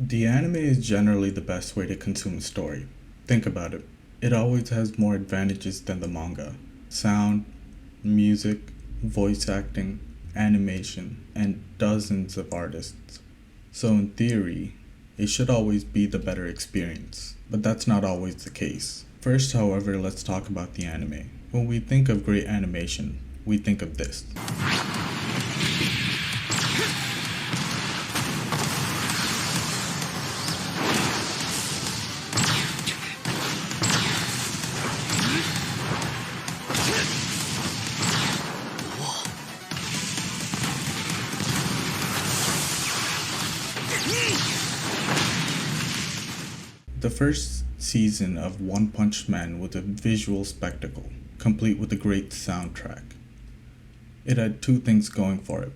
The anime is generally the best way to consume a story. Think about it. It always has more advantages than the manga. Sound, music, voice acting, animation, and dozens of artists. So in theory, it should always be the better experience. But that's not always the case. First, however, let's talk about the anime. When we think of great animation, we think of this. The first season of One Punch Man was a visual spectacle, complete with a great soundtrack. It had two things going for it: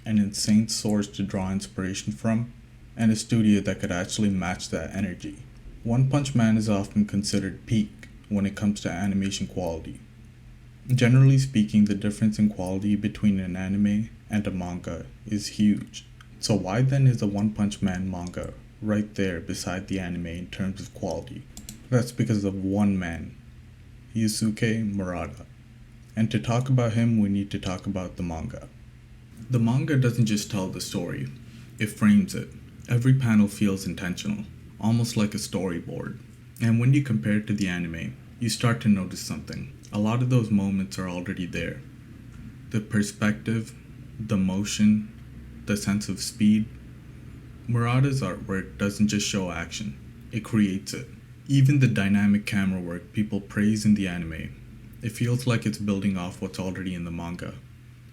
an insane source to draw inspiration from, and a studio that could actually match that energy. One Punch Man is often considered peak when it comes to animation quality. Generally speaking, the difference in quality between an anime and a manga is huge. So why then is the One Punch Man manga right there beside the anime in terms of quality? That's because of one man, Yusuke Murata. And to talk about him, we need to talk about the manga. The manga doesn't just tell the story, it frames it. Every panel feels intentional, almost like a storyboard. And when you compare it to the anime, you start to notice something. A lot of those moments are already there. The perspective, the motion, the sense of speed. Murata's artwork doesn't just show action, it creates it. Even the dynamic camera work people praise in the anime, it feels like it's building off what's already in the manga.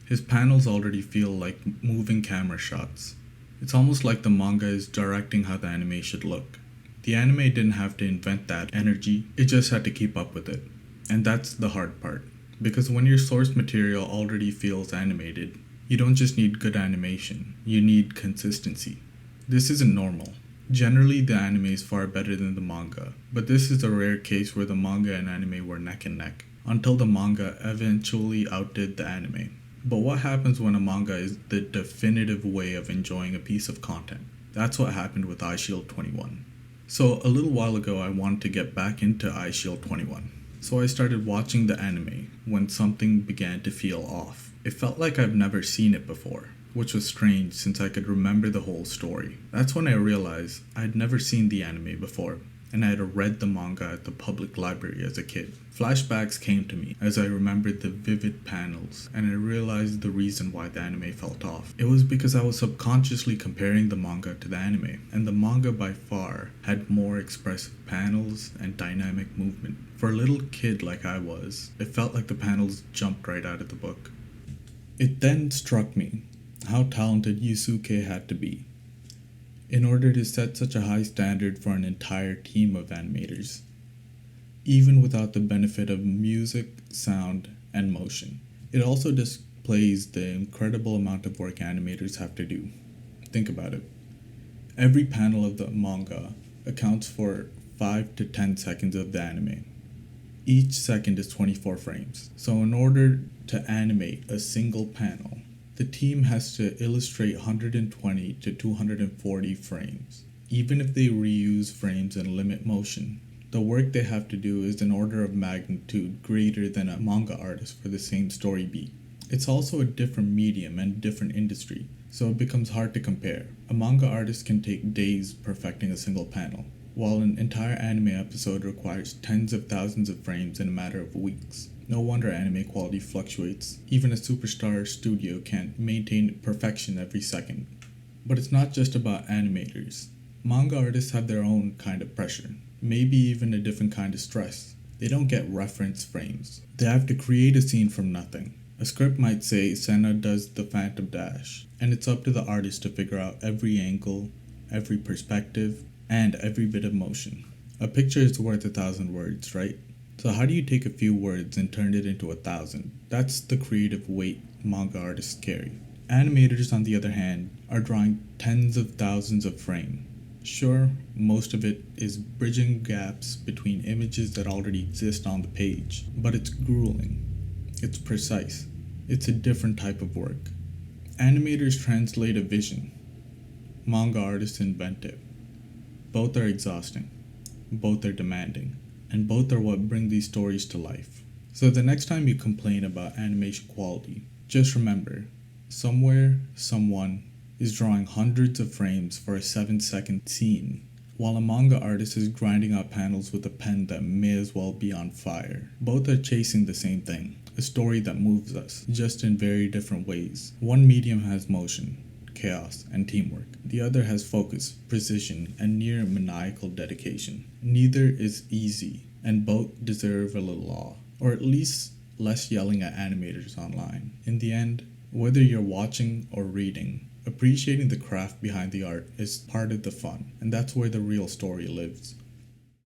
His panels already feel like moving camera shots. It's almost like the manga is directing how the anime should look. The anime didn't have to invent that energy, it just had to keep up with it. And that's the hard part, because when your source material already feels animated, you don't just need good animation, you need consistency. This isn't normal. Generally, the anime is far better than the manga, but this is a rare case where the manga and anime were neck and neck, until the manga eventually outdid the anime. But what happens when a manga is the definitive way of enjoying a piece of content? That's what happened with Eyeshield 21. So a little while ago, I wanted to get back into Eyeshield 21. So I started watching the anime when something began to feel off. It felt like I've never seen it before, which was strange since I could remember the whole story. That's when I realized I'd never seen the anime before, and I had read the manga at the public library as a kid. Flashbacks came to me as I remembered the vivid panels, and I realized the reason why the anime felt off. It was because I was subconsciously comparing the manga to the anime, and the manga by far had more expressive panels and dynamic movement. For a little kid like I was, it felt like the panels jumped right out of the book. It then struck me how talented Yusuke had to be in order to set such a high standard for an entire team of animators, even without the benefit of music, sound, and motion. It also displays the incredible amount of work animators have to do. Think about it. Every panel of the manga accounts for 5 to 10 seconds of the anime. Each second is 24 frames. So in order to animate a single panel, the team has to illustrate 120 to 240 frames. Even if they reuse frames and limit motion, the work they have to do is an order of magnitude greater than a manga artist for the same story beat. It's also a different medium and different industry, so it becomes hard to compare. A manga artist can take days perfecting a single panel, while an entire anime episode requires tens of thousands of frames in a matter of weeks. No wonder anime quality fluctuates. Even a superstar studio can't maintain perfection every second. But it's not just about animators. Manga artists have their own kind of pressure, maybe even a different kind of stress. They don't get reference frames. They have to create a scene from nothing. A script might say Senna does the Phantom Dash, and it's up to the artist to figure out every angle, every perspective, and every bit of motion. A picture is worth 1,000 words, right? So how do you take a few words and turn it into 1,000? That's the creative weight manga artists carry. Animators, on the other hand, are drawing tens of thousands of frames. Sure, most of it is bridging gaps between images that already exist on the page, but it's grueling. It's precise. It's a different type of work. Animators translate a vision. manga artists inventive. Both are exhausting, both are demanding, and both are what bring these stories to life. So the next time you complain about animation quality, just remember, somewhere, someone is drawing hundreds of frames for a 7-second scene, while a manga artist is grinding out panels with a pen that may as well be on fire. Both are chasing the same thing, a story that moves us, just in very different ways. One medium has motion, chaos, and teamwork. The other has focus, precision, and near maniacal dedication. Neither is easy, and both deserve a little awe, or at least less yelling at animators online. In the end, whether you're watching or reading, appreciating the craft behind the art is part of the fun, and that's where the real story lives.